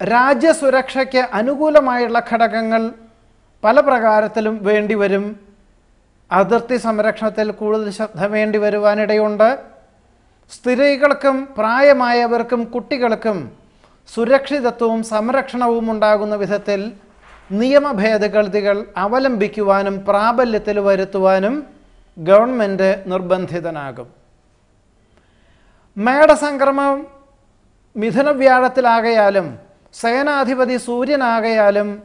രാജ്യസുരക്ഷയ്ക്ക് അനുകൂലമായുള്ള ഘടകങ്ങൾ പല പ്രകാരത്തിലും വേണ്ടിവരും. അതിർത്തി സംരക്ഷണത്തിൽ കൂടുതൽ ശ്രദ്ധ വേണ്ടി വരുവാനിടയുണ്ട്. സ്ത്രീകൾക്കും പ്രായമായവർക്കും കുട്ടികൾക്കും സുരക്ഷിതത്വവും സംരക്ഷണവും ഉണ്ടാകുന്ന വിധത്തിൽ നിയമ ഭേദഗതികൾ അവലംബിക്കുവാനും പ്രാബല്യത്തിൽ വരുത്തുവാനും ഗവൺമെൻറ് നിർബന്ധിതനാകും. മേടസംക്രമം മിഥുനവ്യാഴത്തിലാകയാലും സേനാധിപതി സൂര്യനാകയാലും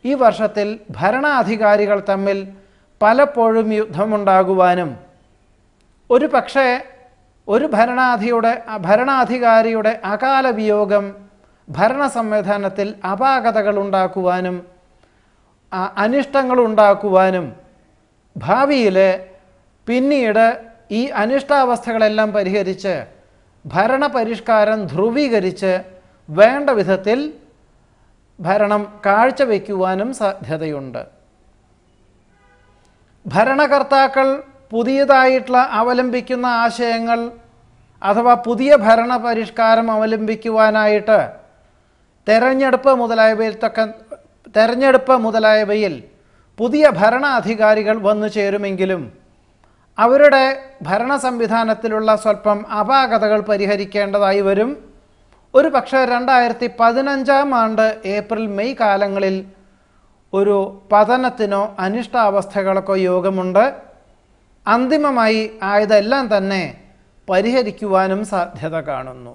ഈ വർഷത്തിൽ ഭരണാധികാരികൾ തമ്മിൽ പലപ്പോഴും യുദ്ധമുണ്ടാകുവാനും ഒരു പക്ഷേ ഒരു ഭരണാധികാരിയുടെ അകാല വിയോഗം ഭരണ സംവിധാനത്തിൽ അപാകതകൾ ഉണ്ടാക്കുവാനും അനിഷ്ടങ്ങളുണ്ടാക്കുവാനും ഭാവിയിൽ പിന്നീട് ഈ അനിഷ്ടാവസ്ഥകളെല്ലാം പരിഹരിച്ച് ഭരണപരിഷ്കാരം ധ്രുവീകരിച്ച് വേണ്ട വിധത്തിൽ ഭരണം കാഴ്ചവെക്കുവാനും സാധ്യതയുണ്ട്. ഭരണകർത്താക്കൾ പുതിയതായിട്ടുള്ള അവലംബിക്കുന്ന ആശയങ്ങൾ അഥവാ പുതിയ ഭരണപരിഷ്കാരം അവലംബിക്കുവാനായിട്ട് തെരഞ്ഞെടുപ്പ് മുതലായവയിൽ പുതിയ ഭരണാധികാരികൾ വന്നു ചേരുമെങ്കിലും അവരുടെ ഭരണ സംവിധാനത്തിലുള്ള സ്വല്പം അപാകതകൾ പരിഹരിക്കേണ്ടതായി വരും. ഒരു പക്ഷേ 2015 ഏപ്രിൽ മെയ് കാലങ്ങളിൽ ഒരു പതനത്തിനോ അനിഷ്ടാവസ്ഥകൾക്കോ യോഗമുണ്ട്. അന്തിമമായി ആയതെല്ലാം തന്നെ പരിഹരിക്കുവാനും സാധ്യത കാണുന്നു.